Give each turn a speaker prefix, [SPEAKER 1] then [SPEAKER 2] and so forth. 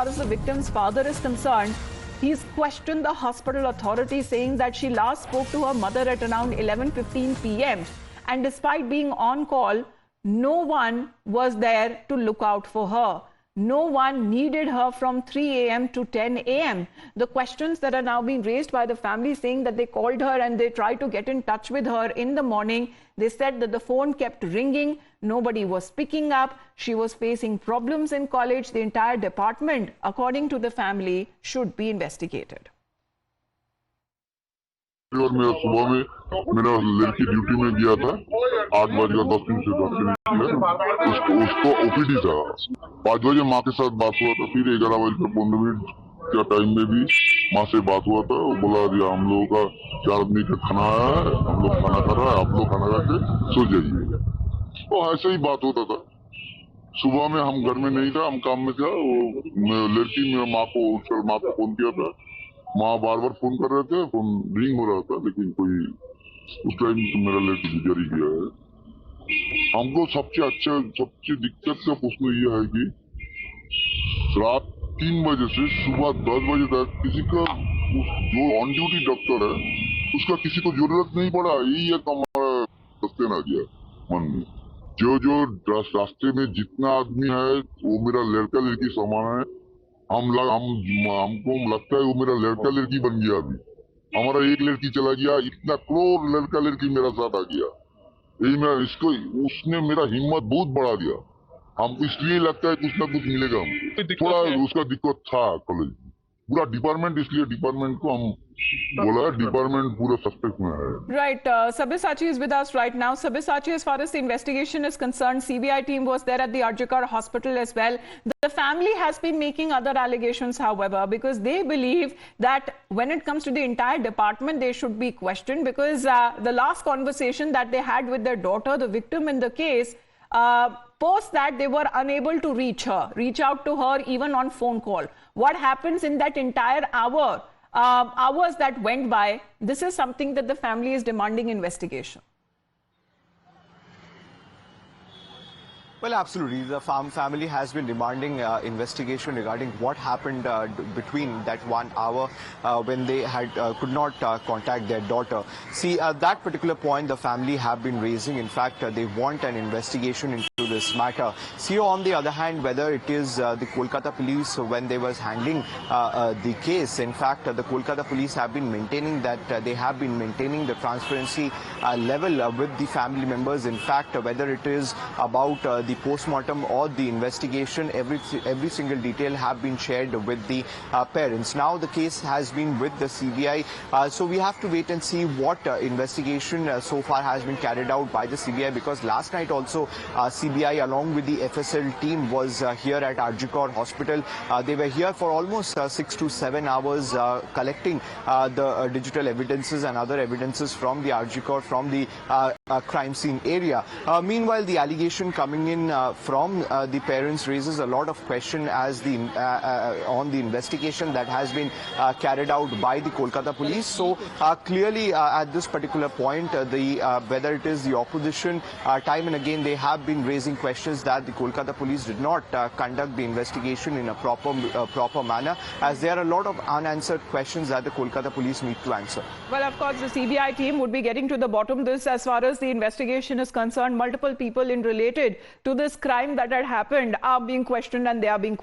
[SPEAKER 1] far as the victim's father is concerned, he's questioned the hospital authority, saying that she last spoke to her mother at around 11:15 p.m. And despite being on call, no one was there to look out for her. No one needed her from 3 a.m. to 10 a.m. The questions that are now being raised by the family, saying that they called her and they tried to get in touch with her in the morning. They said that the phone kept ringing. Nobody was picking up. She was facing problems in college. The entire department, according to the family, should be investigated.
[SPEAKER 2] और मेरा सुबह में मेरा लड़की duty में गया था 8:10 से 10 उसको ओपीडी था 5 बजे माँ के साथ बात हुआ था। फिर 11:15 के टाइम में भी माँ से बात हुआ था। वो बोला हम लोगों का 4 आदमी का खाना आया है, हम लोग खाना खा रहा है, आप लोग खाना खा के सो जाइए। तो ऐसे ही बात होता था। सुबह में हम घर में नहीं था, हम काम में था। लड़की मेरा माँ को फोन किया था। माँ बार बार फोन कर रहे थे, फोन रिंग हो रहा था, लेकिन कोई उस टाइम तो मेरा लड़की गुजर ही गया है। हमको सबसे दिक्कत का प्रश्न यह है कि रात 3 बजे से सुबह 10 बजे तक किसी का जो ऑन ड्यूटी डॉक्टर है उसका किसी को जरूरत नहीं पड़ा। यही एक हमारा रास्ते ना गया मन में। जो रास्ते में जितना आदमी है वो मेरा लड़का लड़की समान है। हमको लगता है वो मेरा लड़का लड़की बन गया। अभी हमारा एक लड़की चला गया, इतना करोड़ लड़का लड़की मेरा साथ आ गया। उसने मेरा हिम्मत बहुत बढ़ा दिया। हमको इसलिए लगता है कुछ ना कुछ मिलेगा हमको। थोड़ा उसका दिक्कत था कॉलेज में, पूरा डिपार्टमेंट, इसलिए डिपार्टमेंट को हम बोला डिपार्टमेंट पूरा सस्पेक्ट में है।
[SPEAKER 1] Right, Sabyasachi is with us right now. Sabyasachi, as far as the investigation is concerned, CBI team was there at the Arjikar hospital as well. The family has been making other allegations, however, because they believe that when it comes to the entire department, they should be questioned, because the last conversation that they had with their daughter, the victim in the case, post that they were unable to reach out to her even on phone call. What happens in that entire hours that went by? This is something that the family is demanding investigation.
[SPEAKER 3] Well, absolutely. The family has been demanding investigation regarding what happened between that 1 hour when they could not contact their daughter. See, that particular point the family have been raising. In fact, they want an investigation into this matter. See, on the other hand, whether it is the Kolkata police when they was handling the case, in fact, the Kolkata police have been maintaining that they have been maintaining the transparency level with the family members. In fact, whether it is about the post-mortem or the investigation, every single detail have been shared with the parents. Now the case has been with the CBI, so we have to wait and see what investigation so far has been carried out by the CBI, because last night also CBI along with the FSL team was here at Arjikar hospital. They were here for almost 6 to 7 hours collecting the digital evidences and other evidences from the Arjikar, from the crime scene area. Meanwhile, the allegation coming in from the parents raises a lot of question as the on the investigation that has been carried out by the Kolkata police. So clearly at this particular point, whether it is the opposition, time and again they have been raising questions that the Kolkata police did not conduct the investigation in a proper manner, as there are a lot of unanswered questions that the Kolkata police need to answer.
[SPEAKER 1] Well, of course, the CBI team would be getting to the bottom of this as far as the investigation is concerned. Multiple people related to this crime that had happened are being questioned, and they are being